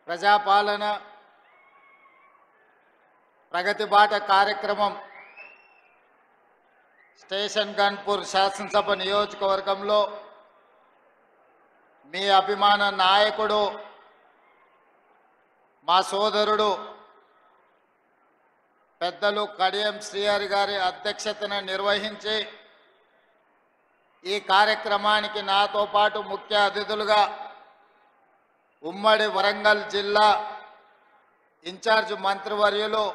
ప్రజాపాలన ప్రగతి బాట కార్యక్రమం స్టేషన్ గన్పూర్ శాసనసభ నియోజకవర్గంలో మీ అభిమాన నాయకుడు మా సోదరుడు పెద్దలు కడియం శ్రీహరి గారి అధ్యక్షతన నిర్వహించి ఈ కార్యక్రమానికి నాతో పాటు ముఖ్య అతిథులుగా ఉమ్మడి వరంగల్ జిల్లా ఇన్ఛార్జ్ మంత్రివర్యులు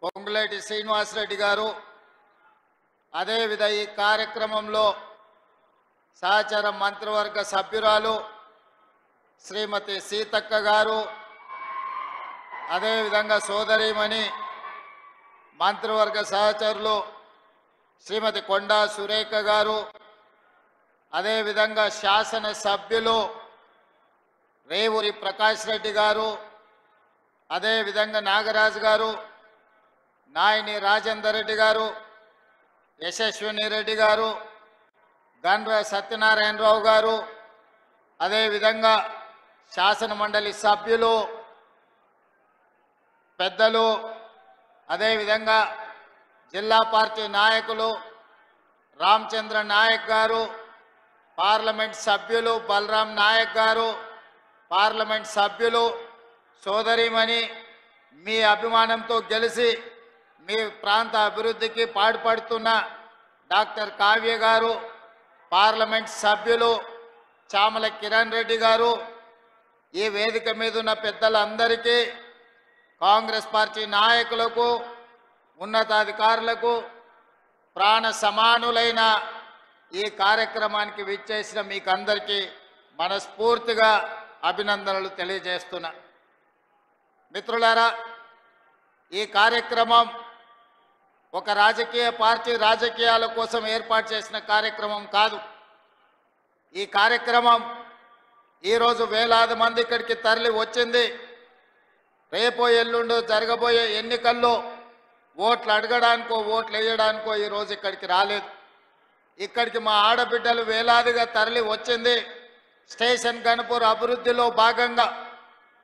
పొంగులేటి శ్రీనివాసరెడ్డి గారు, అదేవిధంగా ఈ కార్యక్రమంలో సహచర మంత్రివర్గ సభ్యురాలు శ్రీమతి సీతక్క గారు, అదేవిధంగా సోదరీమణి మంత్రివర్గ సహచరులు శ్రీమతి కొండా సురేఖ గారు, అదేవిధంగా శాసన సభ్యులు రేవూరి ప్రకాష్ రెడ్డి గారు, అదేవిధంగా నాగరాజు గారు, నాయని రాజేందర్ రెడ్డి గారు, యశస్విని రెడ్డి గారు, గండ్ర సత్యనారాయణరావు గారు, అదేవిధంగా శాసన మండలి సభ్యులు పెద్దలు, అదేవిధంగా జిల్లా పార్టీ నాయకులు రామచంద్ర నాయక్ గారు, పార్లమెంట్ సభ్యులు బలరాం నాయక్ గారు, పార్లమెంట్ సభ్యులు సోదరిమణి మీ అభిమానంతో గెలిచి మీ ప్రాంత అభివృద్ధికి పాటుపడుతున్న డాక్టర్ కావ్య గారు, పార్లమెంట్ సభ్యులు చామల కిరణ్ రెడ్డి గారు, ఈ వేదిక మీద ఉన్న పెద్దలందరికీ, కాంగ్రెస్ పార్టీ నాయకులకు, ఉన్నతాధికారులకు, ప్రాణ సమానులైన ఈ కార్యక్రమానికి విచ్చేసిన మీకు అందరికీ మనస్ఫూర్తిగా అభినందనలు తెలియజేస్తున్నా. మిత్రులారా, ఈ కార్యక్రమం ఒక రాజకీయ పార్టీ రాజకీయాల కోసం ఏర్పాటు చేసిన కార్యక్రమం కాదు. ఈ కార్యక్రమం ఈరోజు వేలాది మంది ఇక్కడికి తరలి వచ్చింది. రేపో ఎల్లుండో జరగబోయే ఎన్నికల్లో ఓట్లు అడగడానికో ఓట్లు వేయడానికో ఈరోజు ఇక్కడికి రాలేదు. ఇక్కడికి మా ఆడబిడ్డలు వేలాదిగా తరలి వచ్చింది. స్టేషన్ గన్పూర్ అభివృద్ధిలో భాగంగా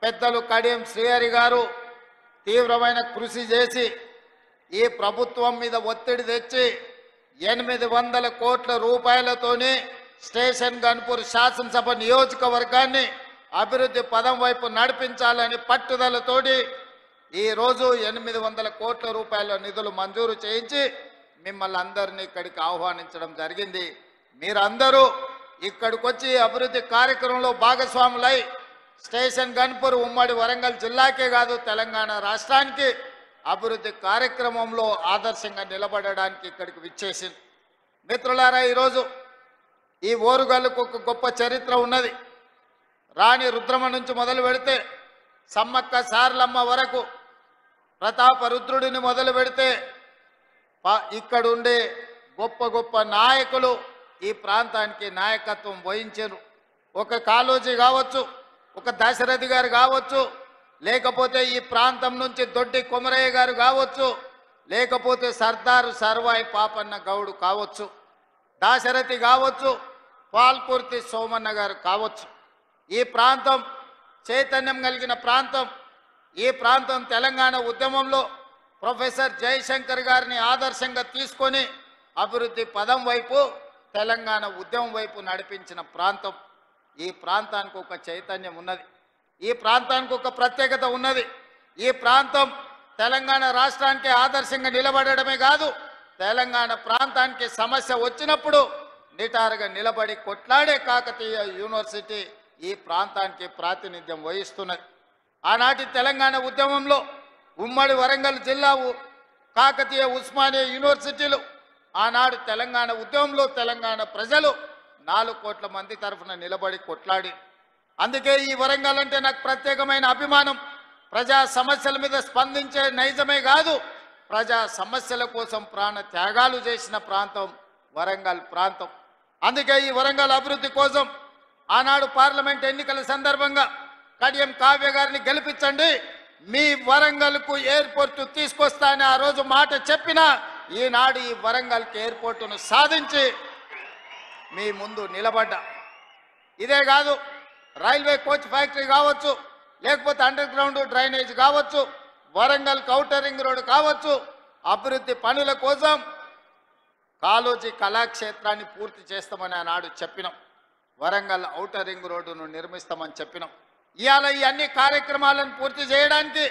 పెద్దలు కడియం శ్రీహరి గారు తీవ్రమైన కృషి చేసి ఈ ప్రభుత్వం మీద ఒత్తిడి తెచ్చి 800 కోట్ల రూపాయలతోని స్టేషన్ గన్పూర్ శాసనసభ నియోజకవర్గాన్ని అభివృద్ధి పదం వైపు నడిపించాలని పట్టుదలతోటి ఈరోజు 800 కోట్ల రూపాయల నిధులు మంజూరు చేయించి మిమ్మల్ని అందరినీ ఇక్కడికి ఆహ్వానించడం జరిగింది. మీరందరూ ఇక్కడికి వచ్చి అభివృద్ధి కార్యక్రమంలో భాగస్వాములై స్టేషన్ గన్పూర్ ఉమ్మడి వరంగల్ జిల్లాకే కాదు తెలంగాణ రాష్ట్రానికి అభివృద్ధి కార్యక్రమంలో ఆదర్శంగా నిలబడడానికి ఇక్కడికి విచ్చేసింది. మిత్రులారా, ఈరోజు ఈ ఓరుగల్లుకు ఒక గొప్ప చరిత్ర ఉన్నది. రాణి రుద్రమ నుంచి మొదలు పెడితే సమ్మక్క సారలమ్మ వరకు, ప్రతాప రుద్రుడిని మొదలు పెడితే ఇక్కడుండే గొప్ప గొప్ప నాయకులు ఈ ప్రాంతానికి నాయకత్వం వహించారు. ఒక కాళోజీ కావచ్చు, ఒక దశరథి గారు కావచ్చు, లేకపోతే ఈ ప్రాంతం నుంచి దొడ్డి కొమరయ్య గారు కావచ్చు, లేకపోతే సర్దారు సర్వాయి పాపన్న గౌడు కావచ్చు, దాశరథి కావచ్చు, పాల్కుర్తి సోమన్న గారు కావచ్చు. ఈ ప్రాంతం చైతన్యం కలిగిన ప్రాంతం. ఈ ప్రాంతం తెలంగాణ ఉద్యమంలో ప్రొఫెసర్ జయశంకర్ గారిని ఆదర్శంగా తీసుకొని అభివృద్ధి పదం వైపు తెలంగాణ ఉద్యమం వైపు నడిపించిన ప్రాంతం. ఈ ప్రాంతానికి ఒక చైతన్యం ఉన్నది. ఈ ప్రాంతానికి ఒక ప్రత్యేకత ఉన్నది. ఈ ప్రాంతం తెలంగాణ రాష్ట్రానికి ఆదర్శంగా నిలబడడమే కాదు, తెలంగాణ ప్రాంతానికి సమస్య వచ్చినప్పుడు నిటారుగా నిలబడి కొట్లాడే కాకతీయ యూనివర్సిటీ ఈ ప్రాంతానికి ప్రాతినిధ్యం వహిస్తున్నది. ఆనాటి తెలంగాణ ఉద్యమంలో ఉమ్మడి వరంగల్ జిల్లా కాకతీయ ఉస్మానియా యూనివర్సిటీలు ఆనాడు తెలంగాణ ఉద్యమంలో తెలంగాణ ప్రజలు 4 కోట్ల మంది తరఫున నిలబడి కొట్లాడి. అందుకే ఈ వరంగల్ అంటే నాకు ప్రత్యేకమైన అభిమానం. ప్రజా సమస్యల మీద స్పందించే నైజమే కాదు, ప్రజా సమస్యల కోసం ప్రాణ త్యాగాలు చేసిన ప్రాంతం వరంగల్ ప్రాంతం. అందుకే ఈ వరంగల్ అభివృద్ధి కోసం ఆనాడు పార్లమెంట్ ఎన్నికల సందర్భంగా కడియం కావ్య గారిని గెలిపించండి, మీ వరంగల్కు ఎయిర్పోర్ట్ తీసుకొస్తానని ఆ రోజు మాట చెప్పిన ఈనాడు ఈ వరంగల్కి ఎయిర్పోర్టును సాధించి మీ ముందు నిలబడ్డా. ఇదే కాదు, రైల్వే కోచ్ ఫ్యాక్టరీ కావచ్చు, లేకపోతే అండర్ గ్రౌండ్ డ్రైనేజ్ కావచ్చు, వరంగల్ ఔటర్ రింగ్ రోడ్ కావచ్చు, అభివృద్ధి పనుల కోసం కాళోజీ కళాక్షేత్రాన్ని పూర్తి చేస్తామని ఆనాడు చెప్పినాం. వరంగల్ ఔటర్ రింగ్ రోడ్డును నిర్మిస్తామని చెప్పినాం. ఇవాళ ఈ అన్ని కార్యక్రమాలను పూర్తి చేయడానికి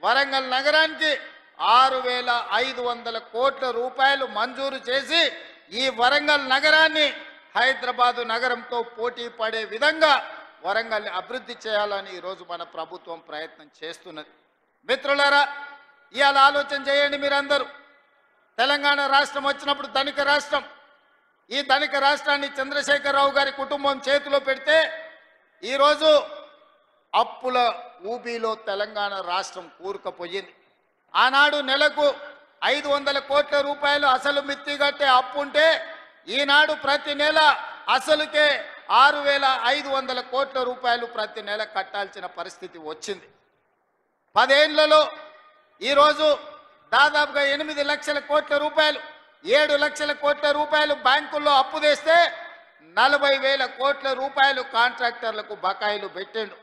వరంగల్ నగరానికి 6,500 కోట్ల రూపాయలు మంజూరు చేసి ఈ వరంగల్ నగరాన్ని హైదరాబాదు నగరంతో పోటీ పడే విధంగా వరంగల్ని అభివృద్ధి చేయాలని ఈరోజు మన ప్రభుత్వం ప్రయత్నం చేస్తున్నది. మిత్రులారా, ఇవాళ ఆలోచన చేయండి మీరందరూ. తెలంగాణ రాష్ట్రం వచ్చినప్పుడు ధనిక రాష్ట్రం. ఈ ధనిక రాష్ట్రాన్ని చంద్రశేఖరరావు గారి కుటుంబం చేతిలో పెడితే ఈరోజు అప్పుల ఊబిలో తెలంగాణ రాష్ట్రం కూరుకుపోయింది. ఆనాడు నెలకు 500 కోట్ల రూపాయలు అసలు మిత్తి కట్టే అప్పు ఉంటే ఈనాడు ప్రతి నెల అసలుకే 6,500 కోట్ల రూపాయలు ప్రతి నెల కట్టాల్సిన పరిస్థితి వచ్చింది. 10 ఏళ్లలో ఈరోజు దాదాపుగా 8 లక్షల కోట్ల రూపాయలు, 7 లక్షల కోట్ల రూపాయలు బ్యాంకుల్లో అప్పు తెస్తే 40,000 కోట్ల రూపాయలు కాంట్రాక్టర్లకు బకాయిలు పెట్టిండు.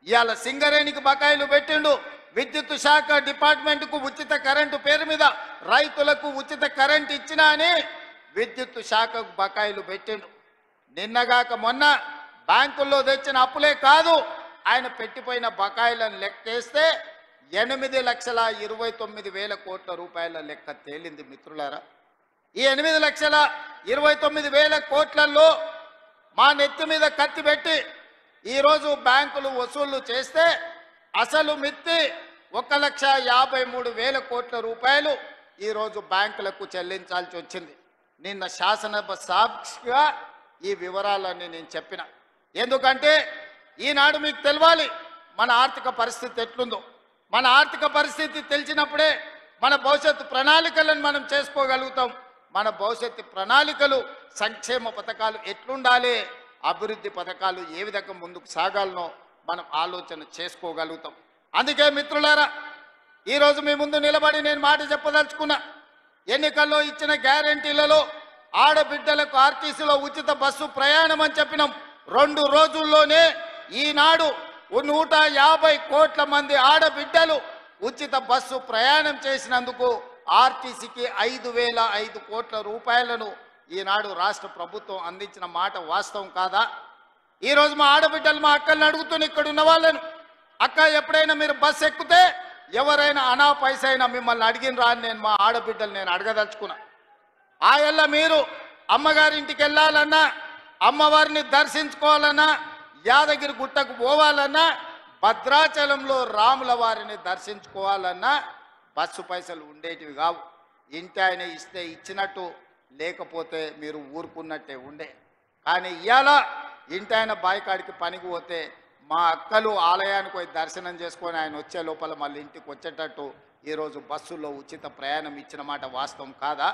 ఇవాళ సింగరేణికి బకాయిలు పెట్టిండు. విద్యుత్ శాఖ డిపార్ట్మెంట్కు ఉచిత కరెంటు పేరు మీద రైతులకు ఉచిత కరెంటు ఇచ్చినా అని విద్యుత్ శాఖకు బకాయిలు పెట్టిండు. నిన్నగాక మొన్న బ్యాంకుల్లో తెచ్చిన అప్పులే కాదు, ఆయన పెట్టిపోయిన బకాయిలను లెక్కేస్తే 8,29,000 కోట్ల రూపాయల లెక్క తేలింది. మిత్రులారా, ఈ 8,29,000 కోట్లలో మా నెత్తి మీద కత్తి పెట్టి ఈరోజు బ్యాంకులు వసూళ్లు చేస్తే అసలు మిత్తి 1,53,000 కోట్ల రూపాయలు ఈరోజు బ్యాంకులకు చెల్లించాల్సి వచ్చింది. నిన్న శాసనసభ సాక్షిగా ఈ వివరాలన్నీ నేను చెప్పిన. ఎందుకంటే ఈనాడు మీకు తెలవాలి మన ఆర్థిక పరిస్థితి ఎట్లుందో. మన ఆర్థిక పరిస్థితి తెలిసినప్పుడే మన భవిష్యత్తు ప్రణాళికలను మనం చేసుకోగలుగుతాం. మన భవిష్యత్తు ప్రణాళికలు, సంక్షేమ పథకాలు ఎట్లుండాలి, అభివృద్ధి పథకాలు ఏ విధంగా ముందుకు సాగాలనో మనం ఆలోచన చేసుకోగలుగుతాం. అందుకే మిత్రులారా, ఈరోజు మీ ముందు నిలబడి నేను మాట చెప్పదలుచుకున్నా. ఎన్నికల్లో ఇచ్చిన గ్యారంటీలలో ఆడబిడ్డలకు ఆర్టీసీలో ఉచిత బస్సు ప్రయాణం అని చెప్పినాం. 2 రోజుల్లోనే ఈనాడు 150 కోట్ల మంది ఆడబిడ్డలు ఉచిత బస్సు ప్రయాణం చేసినందుకు ఆర్టీసీకి 5,005 కోట్ల రూపాయలను ఈనాడు రాష్ట్ర ప్రభుత్వం అందించిన మాట వాస్తవం కాదా? ఈరోజు మా ఆడబిడ్డలు, మా అక్కల్ని అడుగుతున్న ఇక్కడ ఉన్న వాళ్ళను, అక్క ఎప్పుడైనా మీరు బస్సు ఎక్కితే ఎవరైనా అనా పైసైనా మిమ్మల్ని అడిగినరా అని నేను మా ఆడబిడ్డలు నేను అడగదలుచుకున్నా. ఆయల్ల మీరు అమ్మగారింటికి వెళ్ళాలన్నా, అమ్మవారిని దర్శించుకోవాలన్నా, యాదగిరి గుట్టకు పోవాలన్నా, భద్రాచలంలో రాముల వారిని దర్శించుకోవాలన్నా బస్సు పైసలు ఉండేటివి కావు. ఇంటి ఆయన ఇస్తే ఇచ్చినట్టు, లేకపోతే మీరు ఊరుకున్నట్టే ఉండే. కానీ ఇవాళ ఇంటి ఆయన బాయికాడికి పనికి పోతే మా అక్కలు ఆలయానికి పోయి దర్శనం చేసుకొని ఆయన వచ్చే లోపల మళ్ళీ ఇంటికి వచ్చేటట్టు ఈరోజు బస్సుల్లో ఉచిత ప్రయాణం ఇచ్చిన మాట వాస్తవం కాదా?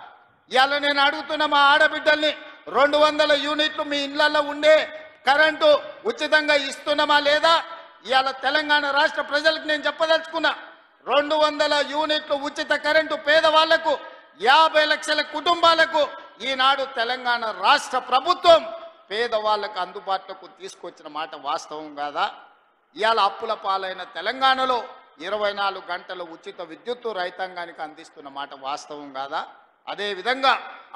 ఇవాళ నేను అడుగుతున్న మా ఆడబిడ్డల్ని, 200 యూనిట్లు మీ ఇళ్లలో ఉండే కరెంటు ఉచితంగా ఇస్తున్నామా లేదా? ఇవాళ తెలంగాణ రాష్ట్ర ప్రజలకు నేను చెప్పదలుచుకున్నా, 200 యూనిట్లు ఉచిత కరెంటు పేదవాళ్లకు, 50 లక్షల కుటుంబాలకు ఈనాడు తెలంగాణ రాష్ట్ర ప్రభుత్వం పేదవాళ్లకు అందుబాటులోకి తీసుకొచ్చిన మాట వాస్తవం కాదా? ఇవాళ అప్పుల పాలైన తెలంగాణలో 24 గంటల ఉచిత విద్యుత్తు రైతాంగానికి అందిస్తున్న మాట వాస్తవం కాదా? అదేవిధంగా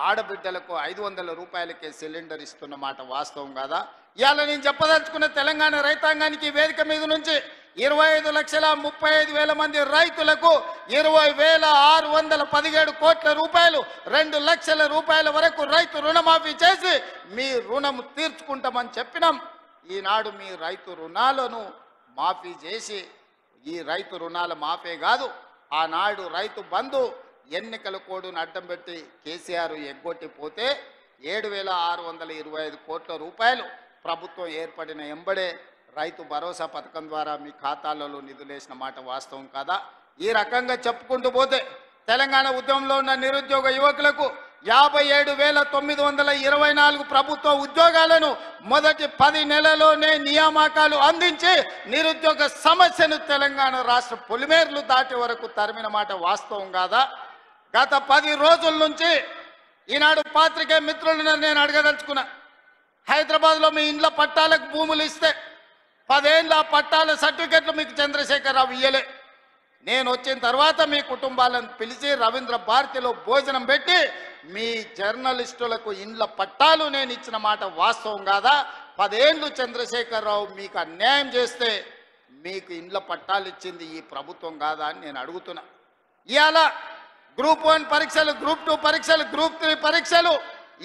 ఆడబిడ్డలకు 500 రూపాయలకే సిలిండర్ ఇస్తున్న మాట వాస్తవం కాదా? ఇవాళ నేను చెప్పదలుచుకున్న తెలంగాణ రైతాంగానికి వేదిక మీద నుంచి 25,35,000 మంది రైతులకు 20,617 కోట్ల రూపాయలు, 2 లక్షల రూపాయల వరకు రైతు రుణమాఫీ చేసి మీ రుణం తీర్చుకుంటామని చెప్పినాం. ఈనాడు మీ రైతు రుణాలను మాఫీ చేసి, ఈ రైతు రుణాల మాఫీ కాదు, ఆనాడు రైతు బంధు ఎన్నికల కోడ్ను అడ్డం పెట్టి కేసీఆర్ ఎగ్గొట్టిపోతే 7,625 కోట్ల రూపాయలు ప్రభుత్వం ఏర్పడిన ఎంబడే రైతు భరోసా పథకం ద్వారా మీ ఖాతాలలో నిధులేసిన మాట వాస్తవం కాదా? ఈ రకంగా చెప్పుకుంటూ పోతే తెలంగాణ ఉద్యమంలో ఉన్న నిరుద్యోగ యువకులకు 57,924 ప్రభుత్వ ఉద్యోగాలను మొదటి 10 నెలల్లోనే నియామకాలు అందించి నిరుద్యోగ సమస్యను తెలంగాణ రాష్ట్ర పొలిమేర్లు దాటి వరకు తరిమిన మాట వాస్తవం కాదా? గత 10 రోజుల నుంచి ఈనాడు పాత్రికేయ మిత్రులను నేను అడగదలుచుకున్నా, హైదరాబాద్లో మీ ఇండ్ల పట్టాలకు భూములు ఇస్తే 10 ఏళ్ళ పట్టాల సర్టిఫికెట్లు మీకు చంద్రశేఖరరావు ఇయ్యలే. నేను వచ్చిన తర్వాత మీ కుటుంబాలను పిలిచి రవీంద్ర భారతిలో భోజనం పెట్టి మీ జర్నలిస్టులకు ఇండ్ల పట్టాలు నేను ఇచ్చిన మాట వాస్తవం కాదా? 10 ఏళ్ళు చంద్రశేఖరరావు మీకు అన్యాయం చేస్తే మీకు ఇండ్ల పట్టాలు ఇచ్చింది ఈ ప్రభుత్వం కాదా అని నేను అడుగుతున్నా. ఇవాళ గ్రూప్ 1 పరీక్షలు, గ్రూప్ 2 పరీక్షలు, గ్రూప్ 3 పరీక్షలు,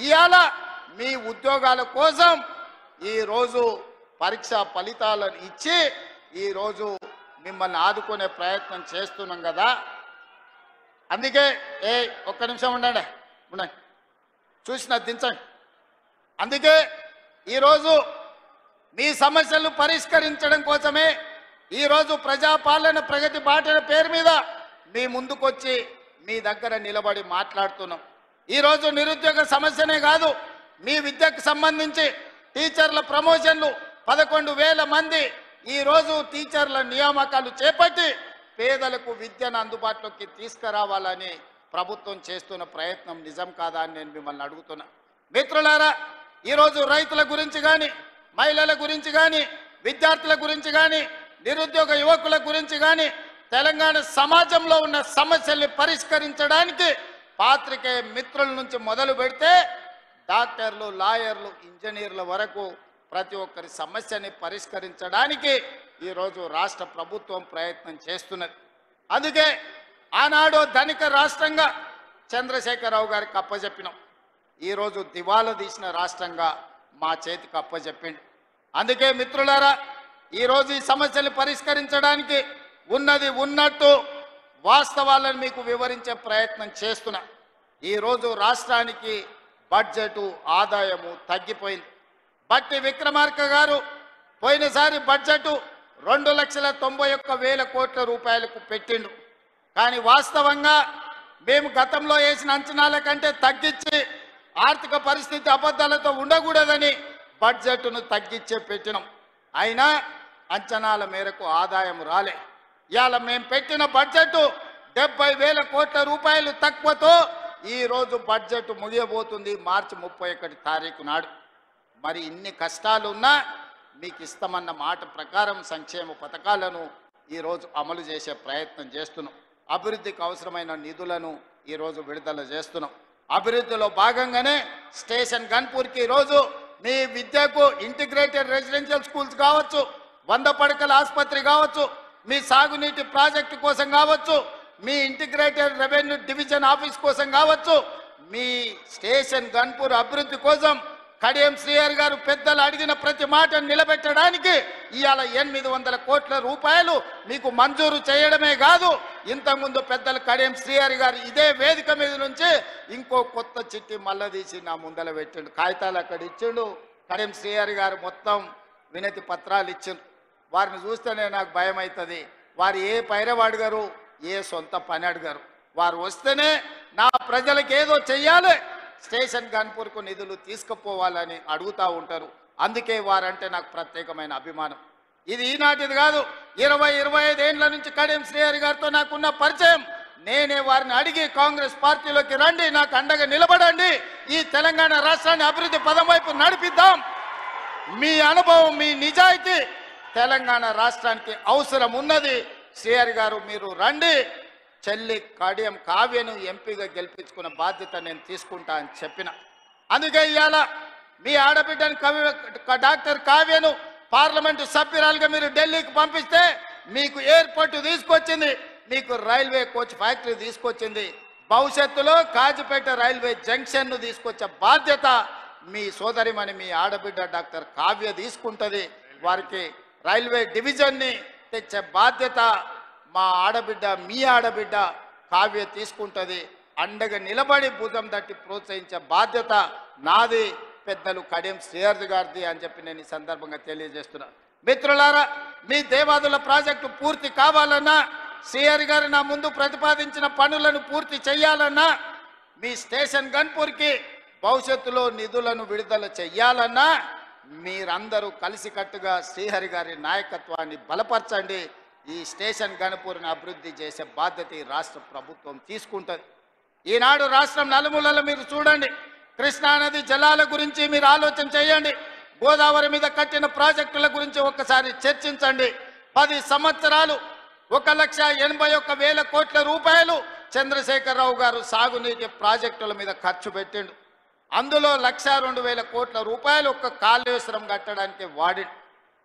ఇవాళ మీ ఉద్యోగాల కోసం ఈరోజు పరీక్ష ఫలితాలను ఇచ్చి ఈరోజు మిమ్మల్ని ఆదుకునే ప్రయత్నం చేస్తున్నాం కదా. అందుకే ఒక్క నిమిషం ఉండండి, చూసిన దించండి. అందుకే ఈరోజు మీ సమస్యలు పరిష్కరించడం కోసమే ఈరోజు ప్రజాపాలన ప్రగతి బాటల పేరు మీద మీ ముందుకొచ్చి మీ దగ్గర నిలబడి మాట్లాడుతున్నాం. ఈరోజు నిరుద్యోగ సమస్యనే కాదు, మీ విద్యకు సంబంధించి టీచర్ల ప్రమోషన్లు 11,000 మంది ఈరోజు టీచర్ల నియామకాలు చేపట్టి పేదలకు విద్యను అందుబాటులోకి తీసుకురావాలని ప్రభుత్వం చేస్తున్న ప్రయత్నం నిజం కాదా అని నేను మిమ్మల్ని అడుగుతున్నా. మిత్రులారా, ఈరోజు రైతుల గురించి కానీ, మహిళల గురించి కానీ, విద్యార్థుల గురించి కానీ, నిరుద్యోగ యువకుల గురించి కానీ, తెలంగాణ సమాజంలో ఉన్న సమస్యల్ని పరిష్కరించడానికి పాత్రికేయ మిత్రుల నుంచి మొదలు పెడితే డాక్టర్లు, లాయర్లు, ఇంజనీర్ల వరకు ప్రతి ఒక్కరి సమస్యని పరిష్కరించడానికి ఈరోజు రాష్ట్ర ప్రభుత్వం ప్రయత్నం చేస్తున్నది. అందుకే ఆనాడు ధనిక రాష్ట్రంగా చంద్రశేఖరరావు గారికి అప్పచెప్పినాం. ఈరోజు దివాలా తీసిన రాష్ట్రంగా మా చేతికి అప్పచెప్పిండు. అందుకే మిత్రులారా, ఈరోజు ఈ సమస్యలు పరిష్కరించడానికి ఉన్నది ఉన్నట్టు వాస్తవాలను మీకు వివరించే ప్రయత్నం చేస్తున్నా. ఈరోజు రాష్ట్రానికి బడ్జెటు ఆదాయము తగ్గిపోయింది. బట్టి విక్రమార్క గారు పోయినసారి బడ్జెట్ 2,91,000 కోట్ల రూపాయలకు పెట్టిండు. కానీ వాస్తవంగా మేము గతంలో వేసిన అంచనాల కంటే తగ్గించి ఆర్థిక పరిస్థితి అబద్ధాలతో ఉండకూడదని బడ్జెట్ను తగ్గించే పెట్టినాం. అయినా అంచనాల మేరకు ఆదాయం రాలే. ఇవాళ మేము పెట్టిన బడ్జెట్ 70,000 కోట్ల రూపాయలు తక్కువతో ఈరోజు బడ్జెట్ ముగియబోతుంది మార్చి 31 తారీఖు నాడు. మరి ఇన్ని కష్టాలున్నా మీకు ఇస్తామన్న మాట ప్రకారం సంక్షేమ పథకాలను ఈరోజు అమలు చేసే ప్రయత్నం చేస్తున్నాం. అభివృద్ధికి అవసరమైన నిధులను ఈరోజు విడుదల చేస్తున్నాం. అభివృద్ధిలో భాగంగానే స్టేషన్ గన్పూర్కి ఈరోజు మీ విద్యకు ఇంటిగ్రేటెడ్ రెసిడెన్షియల్ స్కూల్స్ కావచ్చు, 100 పడకల ఆసుపత్రి కావచ్చు, మీ సాగునీటి ప్రాజెక్టు కోసం కావచ్చు, మీ ఇంటిగ్రేటెడ్ రెవెన్యూ డివిజన్ ఆఫీస్ కోసం కావచ్చు, మీ స్టేషన్ గన్పూర్ అభివృద్ధి కోసం కడియం శ్రీహరి గారు పెద్దలు అడిగిన ప్రతి మాటను నిలబెట్టడానికి ఇవాళ 800 కోట్ల రూపాయలు మీకు మంజూరు చేయడమే కాదు, ఇంతకుముందు పెద్దలు కడియం శ్రీహరి గారు ఇదే వేదిక మీద నుంచి ఇంకో కొత్త చిట్టి మళ్ళా తీసి నా ముందల పెట్టిండు. కాగితాలు అక్కడ ఇచ్చిండు. కడియం శ్రీహరి గారు మొత్తం వినతి పత్రాలు ఇచ్చిండు. వారిని చూస్తేనే నాకు భయం అవుతుంది. వారు ఏ పైరవ అడిగారు, ఏ సొంత పని అడిగారు. వారు వస్తేనే నా ప్రజలకు ఏదో చెయ్యాలి, స్టేషన్ గన్పూర్కు నిధులు తీసుకుపోవాలని అడుగుతూ ఉంటారు. అందుకే వారంటే నాకు ప్రత్యేకమైన అభిమానం. ఇది ఈనాటిది కాదు, 20-25 ఏళ్ల నుంచి కడియం శ్రీహరి గారితో నాకున్న పరిచయం. నేనే వారిని అడిగి కాంగ్రెస్ పార్టీలోకి రండి, నాకు అండగా నిలబడండి, ఈ తెలంగాణ రాష్ట్రాన్ని అభివృద్ధి పదం వైపు నడిపిద్దాం, మీ అనుభవం, మీ నిజాయితీ తెలంగాణ రాష్ట్రానికి అవసరం ఉన్నది, శ్రీహరి గారు మీరు రండి, చెల్లి కడియం కావ్యను ఎంపీగా గెలిపించుకున్న బాధ్యత నేను తీసుకుంటా అని చెప్పిన. అందుకే ఇవాళ మీ ఆడబిడ్డని డాక్టర్ కావ్యను పార్లమెంటు సభ్యురాలుగా మీరు ఢిల్లీకి పంపిస్తే మీకు ఎయిర్పోర్ట్ తీసుకొచ్చింది, మీకు రైల్వే కోచ్ ఫ్యాక్టరీ తీసుకొచ్చింది, భవిష్యత్తులో కాజిపేట రైల్వే జంక్షన్ను తీసుకొచ్చే బాధ్యత మీ సోదరిమణి మీ ఆడబిడ్డ డాక్టర్ కావ్య తీసుకుంటుంది. వారికి రైల్వే డివిజన్ని తెచ్చే బాధ్యత మా ఆడబిడ్డ మీ ఆడబిడ్డ కావ్య తీసుకుంటుంది. అండగా నిలబడి భుజం తట్టి ప్రోత్సహించే బాధ్యత నాది, పెద్దలు కడియం శ్రీహరి గారిది అని చెప్పి నేను ఈ సందర్భంగా తెలియజేస్తున్నాను. మిత్రులారా, మీ దేవాదుల ప్రాజెక్టు పూర్తి కావాలన్నా, శ్రీహరి గారు నా ముందు ప్రతిపాదించిన పనులను పూర్తి చేయాలన్నా, మీ స్టేషన్ గన్పూర్కి భవిష్యత్తులో నిధులను విడుదల చెయ్యాలన్నా మీరందరూ కలిసికట్టుగా శ్రీహరి గారి నాయకత్వాన్ని బలపరచండి. ఈ స్టేషన్ గన్పూర్ని అభివృద్ధి చేసే బాధ్యత ఈ రాష్ట్ర ప్రభుత్వం తీసుకుంటుంది. ఈనాడు రాష్ట్రం నలుమూలలో మీరు చూడండి, కృష్ణానది జలాల గురించి మీరు ఆలోచన చేయండి. గోదావరి మీద కట్టిన ప్రాజెక్టుల గురించి ఒక్కసారి చర్చించండి. 10 సంవత్సరాలు 1,81,000 కోట్ల రూపాయలు చంద్రశేఖరరావు గారు సాగునీటి ప్రాజెక్టుల మీద ఖర్చు పెట్టిండు. అందులో 1,02,000 కోట్ల రూపాయలు ఒక్క కాళేశ్వరం కట్టడానికి వాడి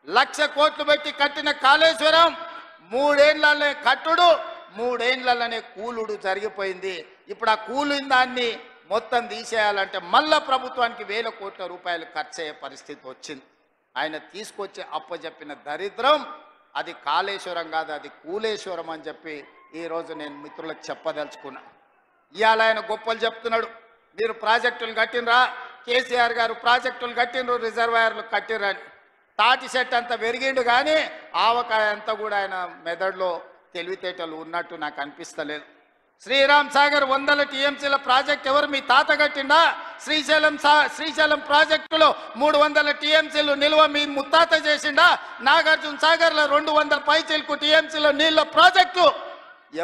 1,00,000 కోట్లు పెట్టి కట్టిన కాళేశ్వరం 3 ఏళ్లనే కట్టుడు 3 ఏళ్లనే కూలుడు జరిగిపోయింది. ఇప్పుడు ఆ కూలిన దాన్ని మొత్తం తీసేయాలంటే మళ్ళా ప్రభుత్వానికి 1,000 కోట్ల రూపాయలు ఖర్చు అయ్యే పరిస్థితి వచ్చింది. ఆయన తీసుకొచ్చి అప్పచెప్పిన దరిద్రం అది కాళేశ్వరం కాదు, అది కూలేశ్వరం అని చెప్పి ఈరోజు నేను మిత్రులకు చెప్పదలుచుకున్నా. ఇవాళ ఆయన గొప్పలు చెప్తున్నాడు. మీరు ప్రాజెక్టులు కట్టినరా, కేసీఆర్ గారు ప్రాజెక్టులు కట్టినరు, రిజర్వాయర్లు కట్టిరని. తాటి చెట్టు అంతా పెరిగిండు కానీ ఆవకాయ అంతా కూడా ఆయన మెదడులో తెలివితేటలు ఉన్నట్టు నాకు అనిపిస్తలేదు. శ్రీరామ్ సాగర్ 100 టీఎంసీల ప్రాజెక్ట్ ఎవరు? మీ తాత కట్టిండా? శ్రీశైలం ప్రాజెక్టులో 300 టీఎంసీలు నిల్వ మీ ముత్తాత చేసిండా? నాగార్జున సాగర్లో 200 పైచీలకు టీఎంసీల నీళ్ళ ప్రాజెక్టు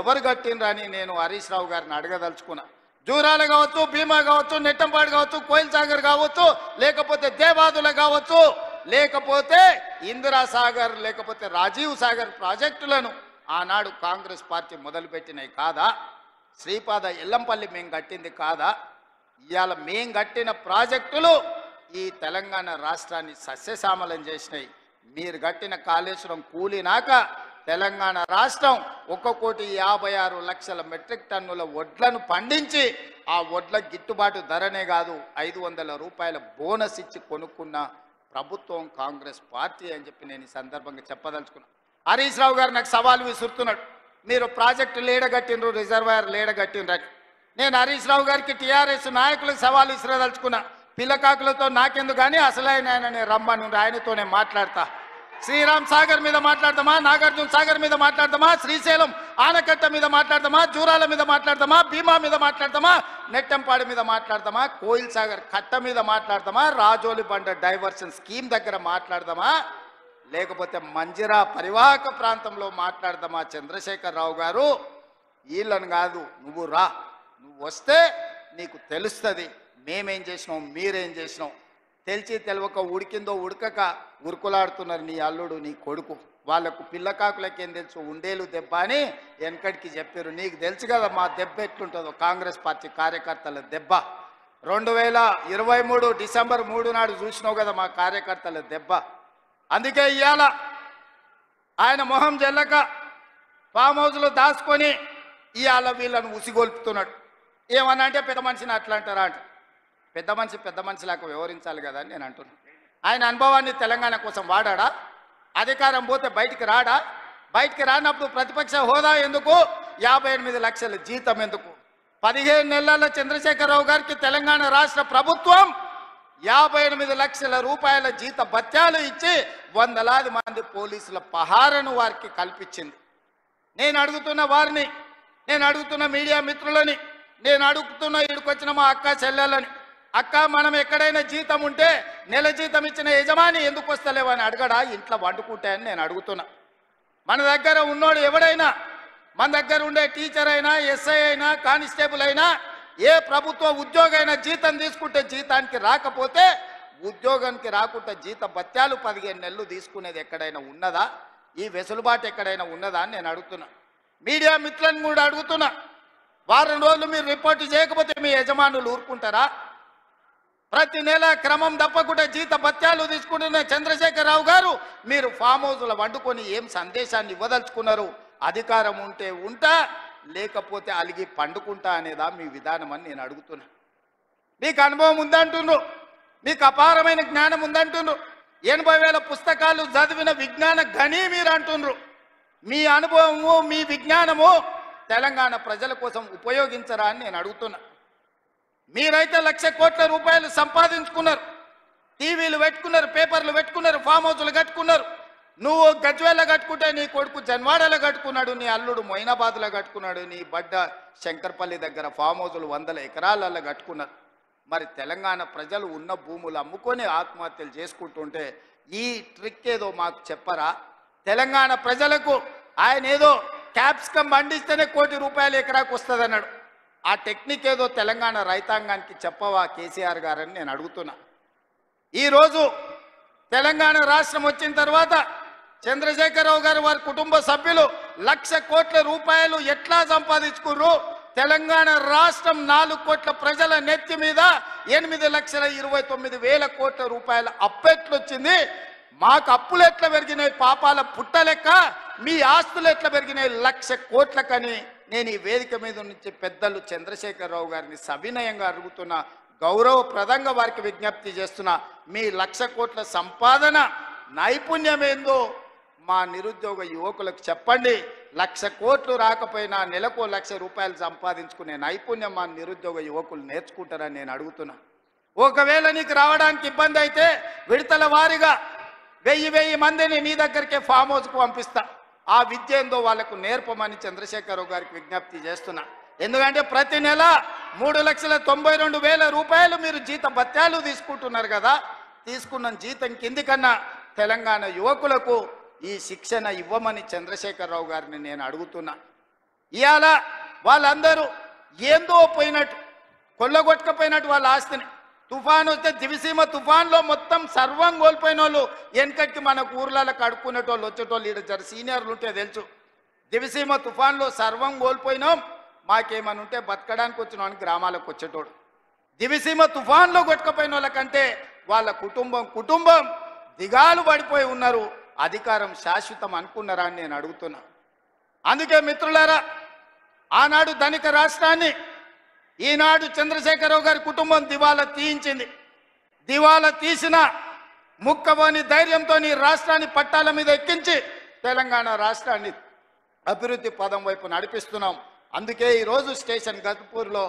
ఎవరు కట్టిండ్రా అని నేను హరీష్ రావు గారిని అడగదలుచుకున్నా. జూరాల కావచ్చు, భీమా కావచ్చు, నెట్టంపాడు కావచ్చు, కోయిల్ సాగర్ కావచ్చు, లేకపోతే దేవాదుల కావచ్చు, లేకపోతే ఇందిరా సాగర్, లేకపోతే రాజీవ్ సాగర్ ప్రాజెక్టులను ఆనాడు కాంగ్రెస్ పార్టీ మొదలుపెట్టినవి కాదా? శ్రీపాద ఎల్లంపల్లి మేము కట్టింది కాదా? ఇవాళ మేం కట్టిన ప్రాజెక్టులు ఈ తెలంగాణ రాష్ట్రాన్ని సస్యశ్యామలం చేసినాయి. మీరు కట్టిన కాళేశ్వరం కూలినాక తెలంగాణ రాష్ట్రం 1,56,00,000 మెట్రిక్ టన్నుల వడ్లను పండించి ఆ వడ్ల గిట్టుబాటు ధరనే కాదు 500 రూపాయల బోనస్ ఇచ్చి కొనుక్కున్న ప్రభుత్వం కాంగ్రెస్ పార్టీ అని చెప్పి నేను ఈ సందర్భంగా చెప్పదలుచుకున్నా. హరీష్ రావు గారు నాకు సవాల్ విసురుతున్నాడు. మీరు ప్రాజెక్టు లేడగట్టినరు, రిజర్వాయర్ లేడగట్టినరని. నేను హరీష్ రావు గారికి టీఆర్ఎస్ నాయకులకు సవాల్ విసిరదలుచుకున్నా. పిల్లకాకులతో నాకెందుకు కానీ అసలైన ఆయన రమ్మను, ఆయనతోనే మాట్లాడతా. శ్రీరామ్ సాగర్ మీద మాట్లాడదామా, నాగార్జున సాగర్ మీద మాట్లాడదామా, శ్రీశైలం ఆనకట్ట మీద మాట్లాడదామా, జూరాల మీద మాట్లాడదామా, భీమా మీద మాట్లాడదామా, నెట్టంపాడి మీద మాట్లాడదామా, కోయిల్ సాగర్ కట్ట మీద మాట్లాడదామా, రాజోలి బండ డైవర్షన్ స్కీమ్ దగ్గర మాట్లాడదామా, లేకపోతే మంజిరా పరివాహక ప్రాంతంలో మాట్లాడదామా? చంద్రశేఖరరావు గారు వీళ్ళని కాదు, నువ్వు రా, నువ్వు వస్తే నీకు తెలుస్తుంది మేమేం చేసినాం, మీరేం చేసినాం. తెలిసి తెలవక ఉడికిందో ఉడకక ఉరుకులాడుతున్నారు నీ అల్లుడు, నీ కొడుకు. వాళ్ళకు పిల్లకాకులకేం తెలుసు, ఉండేలు దెబ్బ అని వెనకడికి చెప్పారు. నీకు తెలుసు కదా మా దెబ్బ ఎట్లుంటుందో, కాంగ్రెస్ పార్టీ కార్యకర్తల దెబ్బ. 2023 డిసెంబర్ 3 నాడు చూసినావు కదా మా కార్యకర్తల దెబ్బ. అందుకే ఇవాళ ఆయన మొహం జల్లక ఫామ్ హౌస్లో దాచుకొని ఇవాళ వీళ్ళను ఉసిగొల్పుతున్నాడు. ఏమన్నా అంటే పెద్ద మనిషిని అట్లా అంటారా అంట. పెద్ద మనిషిలాగా వ్యవహరించాలి కదా అని నేను అంటున్నాను. ఆయన అనుభవాన్ని తెలంగాణ కోసం వాడా? అధికారం పోతే బయటికి రాడా? బయటికి రానప్పుడు ప్రతిపక్ష హోదా ఎందుకు? 58 లక్షల జీతం ఎందుకు? 15 నెలల చంద్రశేఖరరావు గారికి తెలంగాణ రాష్ట్ర ప్రభుత్వం 58 లక్షల రూపాయల జీత భత్యాలు ఇచ్చి వందలాది మంది పోలీసుల పహారను వారికి కల్పించింది. నేను అడుగుతున్న వారిని, నేను అడుగుతున్న మీడియా మిత్రులని, నేను అడుగుతున్న ఇక్కడికొచ్చిన మా అక్క చెల్లెలని, అక్క మనం ఎక్కడైనా జీతం ఉంటే నెల జీతం ఇచ్చిన యజమాని ఎందుకు వస్తలేవని అడగడా? ఇంట్లో వండుకుంటాయని నేను అడుగుతున్నా. మన దగ్గర ఉన్నోడు ఎవడైనా, మన దగ్గర ఉండే టీచర్ అయినా, ఎస్ఐ అయినా, కానిస్టేబుల్ అయినా, ఏ ప్రభుత్వ ఉద్యోగైనా జీతం తీసుకుంటే జీతానికి రాకపోతే ఉద్యోగానికి రాకుండా జీత భత్యాలు 15 నెలలు తీసుకునేది ఎక్కడైనా ఉన్నదా? ఈ వెసులుబాటు ఎక్కడైనా ఉన్నదా అని నేను అడుగుతున్నా. మీడియా మిత్రులను కూడా అడుగుతున్నా. వారం రోజులు మీరు రిపోర్టు చేయకపోతే మీ యజమానులు ఊరుకుంటారా? ప్రతి నెల క్రమం తప్పకుండా జీత భత్యాలు తీసుకుంటున్న చంద్రశేఖరరావు గారు మీరు ఫామ్ హౌస్లో వండుకొని ఏం సందేశాన్ని ఇవ్వదలుచుకున్నారు? అధికారం ఉంటే ఉంటా, లేకపోతే అలిగి పండుకుంటా అనేదా మీ విధానం అని నేను అడుగుతున్నా. మీకు అనుభవం ఉందంటున్నారు, మీకు అపారమైన జ్ఞానం ఉందంటున్నారు, 80,000 పుస్తకాలు చదివిన విజ్ఞాన గని మీరు అంటున్నారు. మీ అనుభవము, మీ విజ్ఞానము తెలంగాణ ప్రజల కోసం ఉపయోగించరా అని నేను అడుగుతున్నా. మీరైతే 1,00,000 కోట్ల రూపాయలు సంపాదించుకున్నారు, టీవీలు పెట్టుకున్నారు, పేపర్లు పెట్టుకున్నారు, ఫామ్ హౌస్లు కట్టుకున్నారు. నువ్వు గజ్వేల్లో కట్టుకుంటే నీ కొడుకు జన్వాడలో కట్టుకున్నాడు, నీ అల్లుడు మొయినాబాద్లో కట్టుకున్నాడు, నీ బడ్డ శంకర్పల్లి దగ్గర ఫామ్ హౌస్లు 100 ఎకరాలలో కట్టుకున్నారు. మరి తెలంగాణ ప్రజలు ఉన్న భూములు అమ్ముకొని ఆత్మహత్యలు చేసుకుంటుంటే ఈ ట్రిక్ ఏదో మాకు చెప్పరా? తెలంగాణ ప్రజలకు ఆయన ఏదో క్యాప్సికం పండిస్తేనే ₹1,00,00,000 ఎకరాకు వస్తుంది అన్నాడు. ఆ టెక్నిక్ ఏదో తెలంగాణ రైతాంగానికి చెప్పవా కేసీఆర్ గారని నేను అడుగుతున్నా. ఈరోజు తెలంగాణ రాష్ట్రం వచ్చిన తర్వాత చంద్రశేఖరరావు గారు వారి కుటుంబ సభ్యులు 1,00,000 కోట్ల రూపాయలు ఎట్లా సంపాదించుకుర్రు? తెలంగాణ రాష్ట్రం 4 కోట్ల ప్రజల నెత్తి మీద 8,29,000 కోట్ల రూపాయల అప్పెట్లొచ్చింది. మాకు అప్పులు ఎట్లా పెరిగినాయి పాపాల పుట్టలెక్క, మీ ఆస్తులు ఎట్లా పెరిగినాయి 1,00,000 కోట్లకని నేను ఈ వేదిక మీద నుంచి పెద్దలు చంద్రశేఖరరావు గారిని సవినయంగా అడుగుతున్నా, గౌరవప్రదంగా వారికి విజ్ఞప్తి చేస్తున్నా. మీ 1,00,000 కోట్ల సంపాదన నైపుణ్యం ఏందో మా నిరుద్యోగ యువకులకు చెప్పండి. 1,00,000 కోట్లు రాకపోయినా నెలకు 1,00,000 రూపాయలు సంపాదించుకునే నైపుణ్యం మా నిరుద్యోగ యువకులు నేర్చుకుంటారని నేను అడుగుతున్నా. ఒకవేళ నీకు రావడానికి ఇబ్బంది అయితే విడతల వారీగా 1000 మందిని నీ దగ్గరికే ఫామ్ హౌస్కు పంపిస్తా. ఆ విద్య ఏందో వాళ్ళకు నేర్పమని చంద్రశేఖరరావు గారికి విజ్ఞప్తి చేస్తున్నా. ఎందుకంటే ప్రతి నెల 3,92,000 రూపాయలు మీరు జీత భత్యాలు తీసుకుంటున్నారు కదా. తీసుకున్న జీతం కిందికన్నా తెలంగాణ యువకులకు ఈ శిక్షణ ఇవ్వమని చంద్రశేఖరరావు గారిని నేను అడుగుతున్నా. ఇవాళ వాళ్ళందరూ ఏందో పోయినట్టు, కొల్లగొట్టకపోయినట్టు వాళ్ళ ఆస్తిని, తుఫాను వస్తే దివిసీమ తుఫాన్లో మొత్తం సర్వం కోల్పోయిన వాళ్ళు వెనకటికి మనకు ఊర్లలో కడుక్కునేటోళ్ళు వచ్చేటోళ్ళు ఈడ జర సీనియర్లు ఉంటే తెలుసు. దివిసీమ తుఫాన్లో సర్వం కోల్పోయినాం, మాకేమని ఉంటే బతకడానికి వచ్చిన గ్రామాలకు వచ్చేటోడు. దివిసీమ తుఫాన్లో కొట్టుకపోయిన వాళ్ళకంటే వాళ్ళ కుటుంబం దిగాలు పడిపోయి ఉన్నారు. అధికారం శాశ్వతం అనుకున్నారా అని నేను అడుగుతున్నా. అందుకే మిత్రులారా, ఆనాడు ధనిక రాష్ట్రాన్ని ఈనాడు చంద్రశేఖరరావు గారి కుటుంబం దివాలా తీయించింది. దివాలా తీసిన ముక్కబోని ధైర్యంతో ఈ రాష్ట్రాన్ని పట్టాల మీద ఎక్కించి తెలంగాణ రాష్ట్రాన్ని అభివృద్ధి పదం వైపు నడిపిస్తున్నాం. అందుకే ఈరోజు స్టేషన్ గన్పూర్లో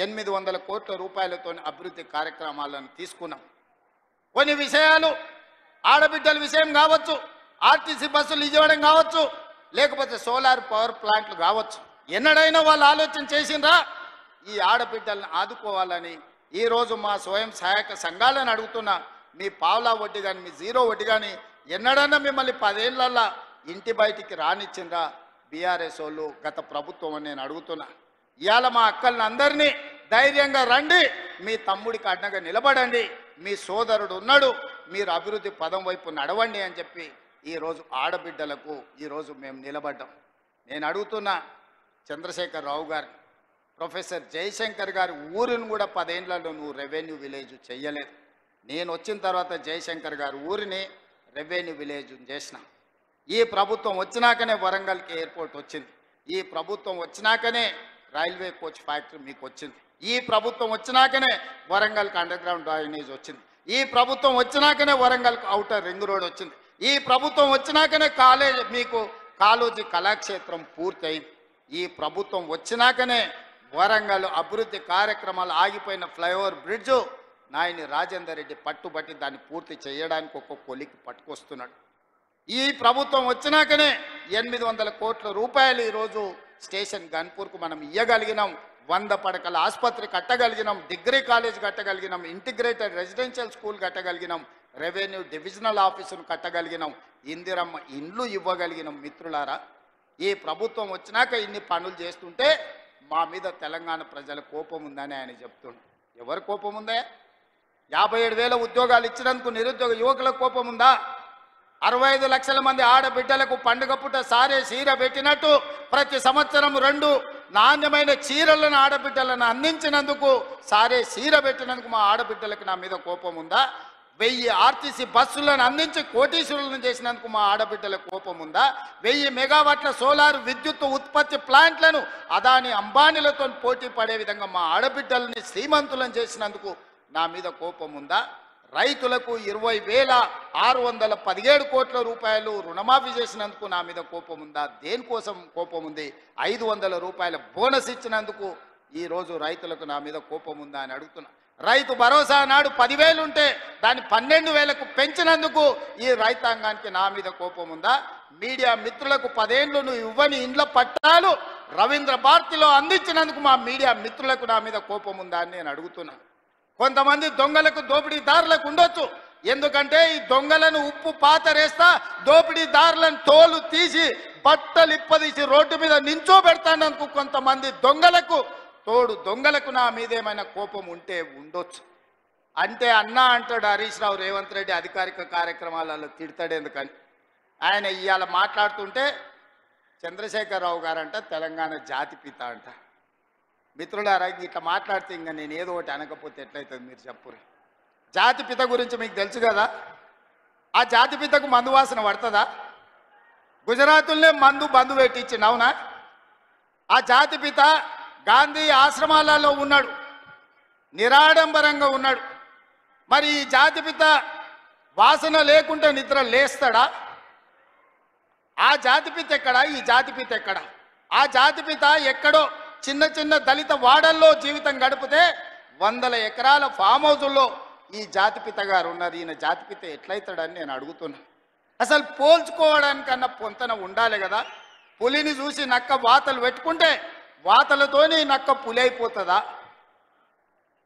800 కోట్ల రూపాయలతో అభివృద్ధి కార్యక్రమాలను తీసుకున్నాం. కొన్ని విషయాలు ఆడబిడ్డల విషయం కావచ్చు, ఆర్టీసీ బస్సులు ఇవ్వడం కావచ్చు, లేకపోతే సోలార్ పవర్ ప్లాంట్లు కావచ్చు, ఎన్నడైనా వాళ్ళు ఆలోచన చేసిండ్రా ఈ ఆడబిడ్డలను ఆదుకోవాలని? ఈరోజు మా స్వయం సహాయక సంఘాలను అడుగుతున్నా, మీ పావలా వడ్డీ కానీ మీ జీరో వడ్డీ కానీ ఎన్నడన్నా మిమ్మల్ని 10 ఏళ్లల్లా ఇంటి బయటికి రానిచ్చిండ్రా బీఆర్ఎస్ వాళ్ళు, గత ప్రభుత్వం అని నేను అడుగుతున్నా. ఇవాళ మా అక్కల్ని అందరినీ ధైర్యంగా రండి, మీ తమ్ముడికి అడ్డగా నిలబడండి, మీ సోదరుడు ఉన్నాడు, మీరు అభివృద్ధి పదం వైపు నడవండి అని చెప్పి ఈరోజు ఆడబిడ్డలకు ఈరోజు మేము నిలబడ్డాం. నేను అడుగుతున్నా చంద్రశేఖరరావు గారు, ప్రొఫెసర్ జయశంకర్ గారి ఊరిని కూడా 10 ఏళ్లలో నువ్వు రెవెన్యూ విలేజ్ చెయ్యలేదు. నేను వచ్చిన తర్వాత జయశంకర్ గారి ఊరిని రెవెన్యూ విలేజ్ చేసిన. ఈ ప్రభుత్వం వచ్చినాకనే వరంగల్కి ఎయిర్పోర్ట్ వచ్చింది. ఈ ప్రభుత్వం వచ్చినాకనే రైల్వే కోచ్ ఫ్యాక్టరీ మీకు వచ్చింది. ఈ ప్రభుత్వం వచ్చినాకనే వరంగల్కి అండర్ గ్రౌండ్ డ్రైనేజ్ వచ్చింది. ఈ ప్రభుత్వం వచ్చినాకనే వరంగల్కి ఔటర్ రింగ్ రోడ్ వచ్చింది. ఈ ప్రభుత్వం వచ్చినాకనే మీకు కాళోజీ కళాక్షేత్రం పూర్తయింది. ఈ ప్రభుత్వం వచ్చినాకనే వరంగల్ అభివృద్ధి కార్యక్రమాలు ఆగిపోయిన ఫ్లైఓవర్ బ్రిడ్జు నాయని రాజేందర్ రెడ్డి పట్టుబట్టి దాన్ని పూర్తి చేయడానికి ఒక కొలికి పట్టుకొస్తున్నాడు. ఈ ప్రభుత్వం వచ్చినాకనే 800 కోట్ల రూపాయలు ఈరోజు స్టేషన్ గన్పూర్కు మనం ఇయ్యగలిగినాం. 100 పడకల ఆసుపత్రి కట్టగలిగినాం, డిగ్రీ కాలేజ్ కట్టగలిగినాం, ఇంటిగ్రేటెడ్ రెసిడెన్షియల్ స్కూల్ కట్టగలిగినాం, రెవెన్యూ డివిజనల్ ఆఫీసును కట్టగలిగినాం, ఇందిరమ్మ ఇండ్లు ఇవ్వగలిగినాం. మిత్రులారా, ఈ ప్రభుత్వం వచ్చినాక ఇన్ని పనులు చేస్తుంటే మా మీద తెలంగాణ ప్రజల కోపం ఉందని ఆయన చెప్తుండు. ఎవరు కోపం ఉందే? 57,000 ఉద్యోగాలు ఇచ్చినందుకు నిరుద్యోగ యువకులకు కోపం ఉందా? 65 లక్షల మంది ఆడబిడ్డలకు పండుగ పూట సారే చీర పెట్టినట్టు ప్రతి సంవత్సరం 2 నాణ్యమైన చీరలను ఆడబిడ్డలను అందించినందుకు, సారే చీర పెట్టినందుకు మా ఆడబిడ్డలకు నా మీద కోపం ఉందా? 1000 ఆర్టీసీ బస్సులను అందించి కోటీశ్వరులను చేసినందుకు మా ఆడబిడ్డలకు కోపం ఉందా? 1000 మెగావాట్ల సోలార్ విద్యుత్ ఉత్పత్తి ప్లాంట్లను అదాని అంబానీలతో పోటీ పడే విధంగా మా ఆడబిడ్డలని శ్రీమంతులను చేసినందుకు నా మీద కోపం ఉందా? రైతులకు 20,617 కోట్ల రూపాయలు రుణమాఫీ చేసినందుకు నా మీద కోపం ఉందా? దేనికోసం కోపం ఉంది? 500 రూపాయల బోనస్ ఇచ్చినందుకు ఈరోజు రైతులకు నా మీద కోపం ఉందా అని అడుగుతున్నా. రైతు భరోసా నాడు 10,000 ఉంటే దాన్ని 12,000కు పెంచినందుకు ఈ రైతాంగానికి నా మీద కోపం ఉందా? మీడియా మిత్రులకు 10 ఏళ్ళు నువ్వు ఇవ్వని ఇండ్ల పట్టాలు రవీంద్ర భారతిలో అందించినందుకు మా మీడియా మిత్రులకు నా మీద కోపం ఉందా అని నేను అడుగుతున్నా. కొంతమంది దొంగలకు దోపిడీదారులకు ఉండొచ్చు, ఎందుకంటే ఈ దొంగలను ఉప్పు పాతరేస్తా దోపిడీదారులను తోలు తీసి బట్టలు ఇప్పదీసి రోడ్డు మీద నించోబెడతానందుకు కొంతమంది దొంగలకు నా మీద ఏమైనా కోపం ఉంటే ఉండొచ్చు. అంటే అన్నా అంటాడు హరీష్ రావు రేవంత్ రెడ్డి అధికారిక కార్యక్రమాలలో తిడతాడు ఎందుకని. ఆయన ఇవాళ మాట్లాడుతుంటే చంద్రశేఖరరావు గారంట తెలంగాణ జాతిపిత అంట. మిత్రులారా, ఇట్లా మాట్లాడితే ఇంకా నేను ఏదో ఒకటి అనకపోతే ఎట్లయితుంది మీరు చెప్పురు. జాతిపిత గురించి మీకు తెలుసు కదా. ఆ జాతిపితకు మందు వాసన పడుతుందా? గుజరాతుల్నే మందు బంధు పెట్టించిండు, అవునా? ఆ జాతిపిత గాంధీ ఆశ్రమాలలో ఉన్నాడు, నిరాడంబరంగా ఉన్నాడు. మరి ఈ జాతిపిత వాసన లేకుంటే నిద్ర లేస్తాడా? ఆ జాతిపిత ఎక్కడా? ఈ జాతిపిత ఎక్కడా? ఆ జాతిపిత ఎక్కడో చిన్న చిన్న దళిత వాడల్లో జీవితం గడిపితే 100 ఎకరాల ఫామ్ హౌజుల్లో ఈ జాతిపిత గారు ఉన్నారు. ఈయన జాతిపిత ఎట్లయితాడని నేను అడుగుతున్నా. అసలు పోల్చుకోవడానికన్నా పొంతన ఉండాలి కదా. పులిని చూసి నక్క వాతలు పెట్టుకుంటే వాతలతోని నక్క పులి అయిపోతుందా?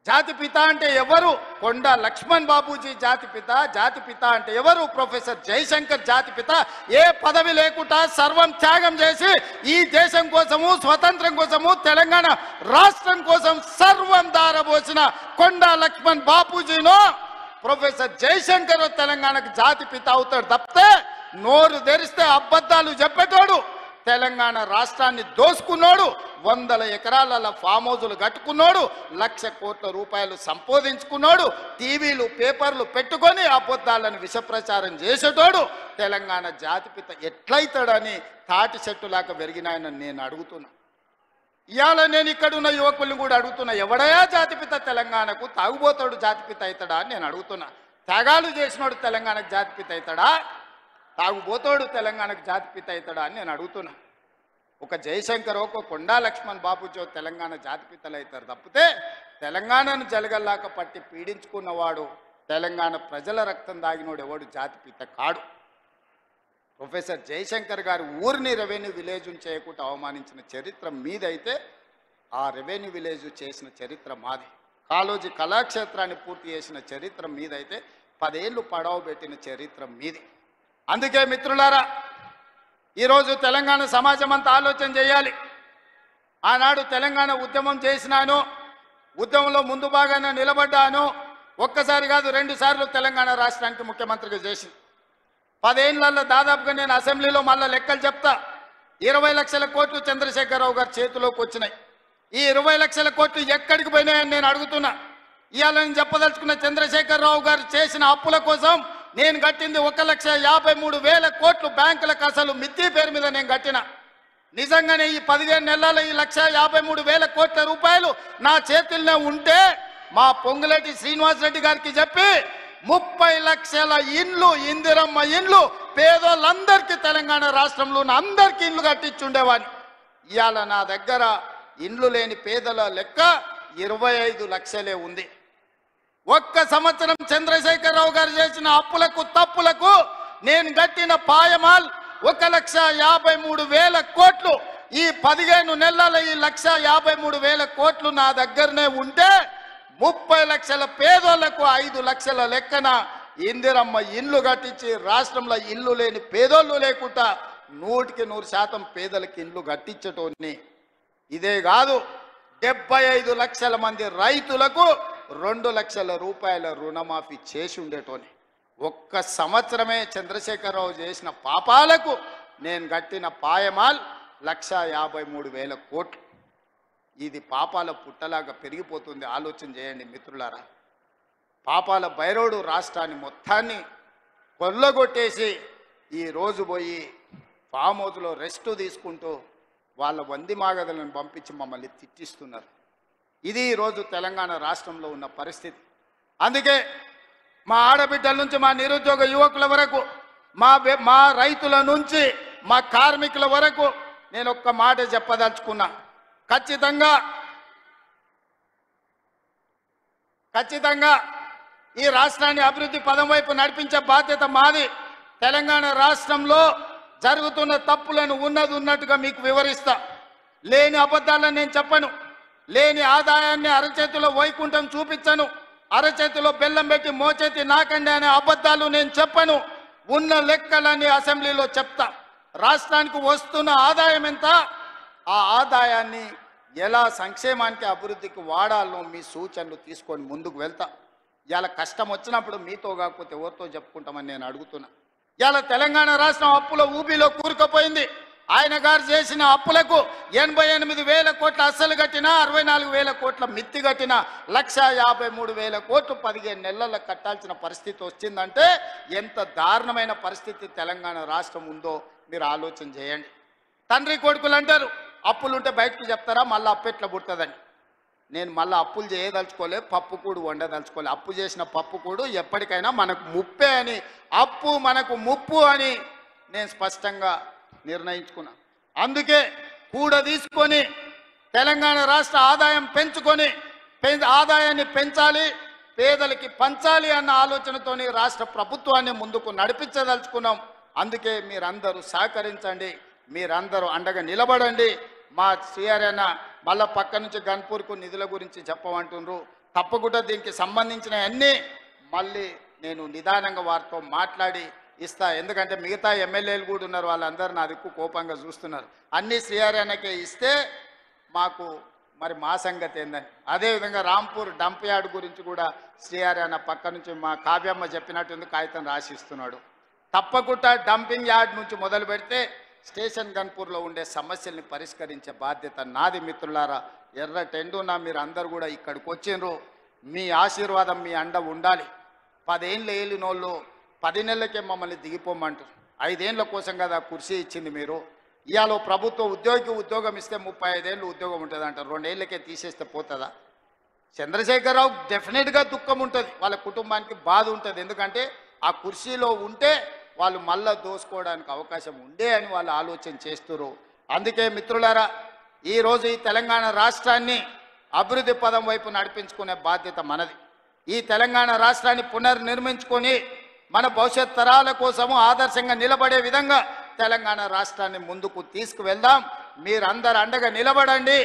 జాతిపిత అంటే ఎవరు? కొండా లక్ష్మణ్ బాబూజీ జాతిపిత. జాతిపిత అంటే ఎవరు? ప్రొఫెసర్ జయశంకర్ జాతిపిత. ఏ పదవి లేకుండా సర్వం త్యాగం చేసి ఈ దేశం కోసము, స్వతంత్రం కోసము, తెలంగాణ రాష్ట్రం కోసం సర్వం దారబోసిన కొండా లక్ష్మణ్ బాపూజీనో ప్రొఫెసర్ జయశంకర్ తెలంగాణకు జాతిపిత అవుతాడు తప్పితే నోరు తెరిస్తే అబద్ధాలు చెప్పేటోడు, తెలంగాణ రాష్ట్రాన్ని దోసుకున్నాడు, 100 ఎకరాల ఫామ్ హౌజులు కట్టుకున్నాడు, 1,00,000 కోట్ల రూపాయలు సంపాదించుకున్నాడు, టీవీలు పేపర్లు పెట్టుకొని అబద్ధాలను విషప్రచారం చేసేటోడు తెలంగాణ జాతిపిత ఎట్లయితాడని తాటి చెట్టులాగా పెరిగినాయని నేను అడుగుతున్నా. ఇవాళ నేను ఇక్కడున్న యువకుల్ని కూడా అడుగుతున్నా, ఎవడయా జాతిపిత తెలంగాణకు? తాగుబోతాడు జాతిపిత అవుతాడా అని నేను అడుగుతున్నా. త్యాగాలు చేసినోడు తెలంగాణకు జాతిపిత అవుతాడా? తాగుబోతాడు తెలంగాణకు జాతిపిత అవుతాడా అని నేను అడుగుతున్నా. ఒక జయశంకర్, ఒక కొండా లక్ష్మణ్ బాబుజీ తెలంగాణ జాతిపితలు అవుతారు తప్పితే తెలంగాణను జలగల్లాక పట్టి పీడించుకున్నవాడు, తెలంగాణ ప్రజల రక్తం దాగినోడు ఎవడు జాతిపిత కాడు. ప్రొఫెసర్ జయశంకర్ గారు ఊరిని రెవెన్యూ విలేజ్ చేయకుండా అవమానించిన చరిత్ర మీదైతే ఆ రెవెన్యూ విలేజ్ చేసిన చరిత్ర మాది. కాళోజీ కళాక్షేత్రాన్ని పూర్తి చేసిన చరిత్ర మీదైతే 10 ఏళ్ళు పడవ పెట్టిన చరిత్ర మీది. అందుకే మిత్రులారా, ఈరోజు తెలంగాణ సమాజం అంతా ఆలోచన చేయాలి. ఆనాడు తెలంగాణ ఉద్యమం చేసినాను, ఉద్యమంలో ముందు భాగాన నిలబడ్డాను. ఒక్కసారి కాదు 2 సార్లు తెలంగాణ రాష్ట్రానికి ముఖ్యమంత్రిగా చేసి 10 ఏళ్లలో దాదాపుగా నేను అసెంబ్లీలో మళ్ళీ లెక్కలు చెప్తా. 20 లక్షల కోట్లు చంద్రశేఖరరావు గారి చేతిలోకి వచ్చినాయి. ఈ 20 లక్షల కోట్లు ఎక్కడికి పోయినాయని నేను అడుగుతున్నా. ఇవాళ నేను చెప్పదలుచుకున్న, చంద్రశేఖరరావు గారు చేసిన అప్పుల కోసం నేను కట్టింది 1,53,000 కోట్లు బ్యాంకులకు అసలు మిత్తి పేరు మీద నేను కట్టిన. నిజంగానే ఈ 15 నెలల ఈ 1,53,000 కోట్ల రూపాయలు నా చేతుల్లోనే ఉంటే మా పొంగులేటి శ్రీనివాసరెడ్డి గారికి చెప్పి 30 లక్షల ఇండ్లు, ఇందిరమ్మ ఇండ్లు పేదోళ్ళందరికీ తెలంగాణ రాష్ట్రంలో అందరికీ ఇండ్లు కట్టించుండేవాడిని. ఇవాళ నా దగ్గర ఇండ్లు లేని పేదల లెక్క 25 లక్షలే ఉంది. ఒక్క సంవత్సరం చంద్రశేఖరరావు గారు చేసిన అప్పులకు తప్పులకు నేను కట్టిన పాయమాల్ 1,53,000 కోట్లు. ఈ 15 నెలల ఈ 1,53,000 కోట్లు నా దగ్గరనే ఉంటే 30 లక్షల పేదోళ్లకు 5 లక్షల లెక్కన ఇందిరమ్మ ఇల్లు కట్టించి రాష్ట్రంలో ఇల్లు లేని పేదోళ్ళు లేకుండా 100% పేదలకు ఇల్లు కట్టించటోని. ఇదే కాదు, 75 లక్షల మంది రైతులకు 2 లక్షల రూపాయల రుణమాఫీ చేసి ఉండేటోని. ఒక్క సంవత్సరమే చంద్రశేఖరరావు చేసిన పాపాలకు నేను కట్టిన పాయమాల్ 1,53,000 కోట్లు. ఇది పాపాల పుట్టలాగా పెరిగిపోతుంది. ఆలోచన చేయండి మిత్రులారా. పాపాల బైరోడు రాష్ట్రాన్ని మొత్తాన్ని కొల్లగొట్టేసి ఈరోజు పోయి ఫామ్ హౌస్లో రెస్ట్ తీసుకుంటూ వాళ్ళ వంది మాగదలను పంపించి మమ్మల్ని తిట్టిస్తున్నారు. ఇది ఈరోజు తెలంగాణ రాష్ట్రంలో ఉన్న పరిస్థితి. అందుకే మా ఆడబిడ్డల నుంచి మా నిరుద్యోగ యువకుల వరకు, మా రైతుల నుంచి మా కార్మికుల వరకు నేను ఒక్క మాట చెప్పదలుచుకున్నా. ఖచ్చితంగా ఈ రాష్ట్రాన్ని అభివృద్ధి పదం వైపు నడిపించే బాధ్యత మాది. తెలంగాణ రాష్ట్రంలో జరుగుతున్న తప్పులను ఉన్నట్టుగా మీకు వివరిస్తా. లేని అబద్ధాలను నేను చెప్పను. లేని ఆదాయాన్ని అరచేతిలో వైకుంఠం చూపించను. అరచేతిలో బెల్లం పెట్టి మోచేతి నాకండి అనే అబద్ధాలు నేను చెప్పను. ఉన్న లెక్కలన్నీ అసెంబ్లీలో చెప్తా. రాష్ట్రానికి వస్తున్న ఆదాయం ఎంత, ఆ ఆదాయాన్ని ఎలా సంక్షేమానికి అభివృద్ధికి వాడాలో మీ సూచనలు తీసుకొని ముందుకు వెళ్తా. ఇలా కష్టం వచ్చినప్పుడు మీతో కాకపోతే ఎవరితో చెప్పుకుంటామని నేను అడుగుతున్నా. ఇలా తెలంగాణ రాష్ట్రం అప్పుల ఊబిలో కూరుకుపోయింది. ఆయన గారు చేసిన అప్పులకు 88,000 కోట్ల అస్సలు కట్టినా, 64,000 కోట్ల మిత్తి కట్టినా, 1,53,000 కోట్లు 15 నెలల్లో కట్టాల్సిన పరిస్థితి వచ్చిందంటే ఎంత దారుణమైన పరిస్థితి తెలంగాణ రాష్ట్రం ఉందో మీరు ఆలోచన చేయండి. తండ్రి కొడుకులు అంటారు అప్పులుంటే బయటకు చెప్తారా, మళ్ళీ అప్పు ఎట్లా పుడుతుందని. నేను మళ్ళీ అప్పులు చేయదలుచుకోలే, పప్పు కూడు వండదలుచుకోలే. అప్పు చేసిన పప్పు కూడు ఎప్పటికైనా మనకు ముప్పే అని, అప్పు మనకు ముప్పు అని నేను స్పష్టంగా నిర్ణయించుకున్నా. అందుకే కూడ తీసుకొని తెలంగాణ రాష్ట్ర ఆదాయం పెంచుకొని ఆదాయాన్ని పెంచాలి, పేదలకి పంచాలి అన్న ఆలోచనతోని రాష్ట్ర ప్రభుత్వాన్ని ముందుకు నడిపించదలుచుకున్నాం. అందుకే మీరందరూ సహకరించండి, మీరందరూ అండగా నిలబడండి. మా శ్రీహరన్న మళ్ళా పక్క నుంచి గన్పూర్కు నిధుల గురించి చెప్పమంటుండ్రు. తప్పకుండా దీనికి సంబంధించిన అన్నీ మళ్ళీ నేను నిదానంగా వారితో మాట్లాడి ఇస్తా. ఎందుకంటే మిగతా ఎమ్మెల్యేలు కూడా ఉన్నారు, వాళ్ళందరూ నా దిక్కు కోపంగా చూస్తున్నారు. అన్నీ శ్రీహరన్నకే ఇస్తే మాకు మరి మా సంగతి ఏందని. అదేవిధంగా రాంపూర్ డంప్ యార్డ్ గురించి కూడా శ్రీహరన్న పక్క నుంచి మా కావ్యమ్మ చెప్పినట్టు కాగితం రాసిస్తున్నాడు. తప్పకుండా డంపింగ్ యార్డ్ నుంచి మొదలు పెడితే స్టేషన్ గన్పూర్లో ఉండే సమస్యల్ని పరిష్కరించే బాధ్యత నాది. మిత్రులారా, ఎర్ర టెండున మీరు అందరు కూడా ఇక్కడికి వచ్చిండ్రు. మీ ఆశీర్వాదం, మీ అండ ఉండాలి. 10 ఏళ్ళు ఏలినోళ్ళు 10 నెలలకే మమ్మల్ని దిగిపోమంటారు. 5 ఏళ్ళ కోసం కదా కుర్చీ ఇచ్చింది మీరు. ఇవాళ ప్రభుత్వ ఉద్యోగం ఇస్తే 35 ఏళ్ళు ఉద్యోగం ఉంటుంది అంటారు. 2 ఏళ్ళకే తీసేస్తే పోతుందా? చంద్రశేఖరరావు డెఫినెట్గా దుఃఖం ఉంటుంది, వాళ్ళ కుటుంబానికి బాధ ఉంటుంది. ఎందుకంటే ఆ కుర్చీలో ఉంటే వాళ్ళు మళ్ళా దోసుకోవడానికి అవకాశం ఉండే అని వాళ్ళు ఆలోచన చేస్తున్నారు. అందుకే మిత్రులారా, ఈరోజు ఈ తెలంగాణ రాష్ట్రాన్ని అభివృద్ధి పదం వైపు నడిపించుకునే బాధ్యత మనది. ఈ తెలంగాణ రాష్ట్రాన్ని పునర్నిర్మించుకొని మన భవిష్యత్ తరాల కోసము ఆదర్శంగా నిలబడే విధంగా తెలంగాణ రాష్ట్రాన్ని ముందుకు తీసుకువెళ్దాం. మీరందరూ అండగా నిలబడండి.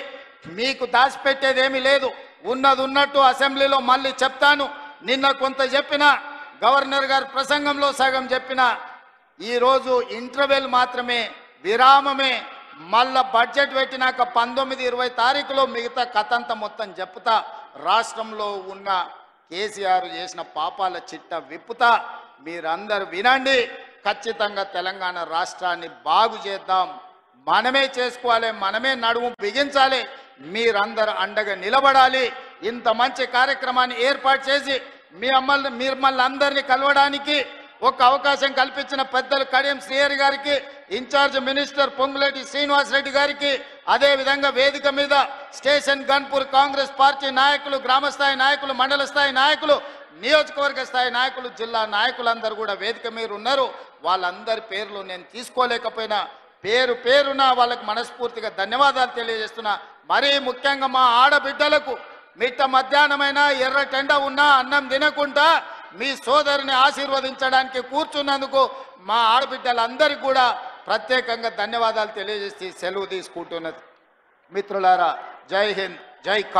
మీకు దాచిపెట్టేదేమీ లేదు, ఉన్నది ఉన్నట్టు అసెంబ్లీలో మళ్ళీ చెప్తాను. నిన్న కొంత చెప్పిన, గవర్నర్ గారు ప్రసంగంలో సగం చెప్పిన, ఈరోజు ఇంటర్వెల్ మాత్రమే, విరామమే. మళ్ళా బడ్జెట్ పెట్టినాక 19-20 తారీఖులో మిగతా కథంతా మొత్తం చెప్తా. రాష్ట్రంలో ఉన్న కేసీఆర్ చేసిన పాపాల చిట్ట విప్పుతా. మీరందరూ వినండి. ఖచ్చితంగా తెలంగాణ రాష్ట్రాన్ని బాగు చేద్దాం. మనమే చేసుకోవాలి, మనమే నడుము బిగించాలి. మీరందరూ అండగా నిలబడాలి. ఇంత మంచి కార్యక్రమాన్ని ఏర్పాటు చేసి మిమ్మల్ని అందరినీ కలవడానికి ఒక అవకాశం కల్పించిన పెద్దలు కడియం శ్రీహరి గారికి, ఇన్ఛార్జ్ మినిస్టర్ పొంగులేటి శ్రీనివాస్ రెడ్డి గారికి, అదేవిధంగా వేదిక మీద స్టేషన్ గన్పూర్ కాంగ్రెస్ పార్టీ నాయకులు, గ్రామస్థాయి నాయకులు, మండల స్థాయి నాయకులు, నియోజకవర్గ స్థాయి నాయకులు, జిల్లా నాయకులందరూ కూడా వేదిక మీద ఉన్నారు. వాళ్ళందరి పేర్లు నేను తీసుకోలేకపోయినా పేరు పేరున వాళ్ళకి మనస్ఫూర్తిగా ధన్యవాదాలు తెలియజేస్తున్నా. మరీ ముఖ్యంగా మా ఆడబిడ్డలకు మిట్ట మధ్యాహ్నమైన ఎర్ర టెండ ఉన్నా అన్నం తినకుండా మీ సోదరిని ఆశీర్వదించడానికి కూర్చున్నందుకు మా ఆడబిడ్డలందరికీ కూడా ప్రత్యేకంగా ధన్యవాదాలు తెలియజేసి సెలవు తీసుకుంటున్నది. మిత్రులారా, జై హింద్, జై కాంగ్రెస్.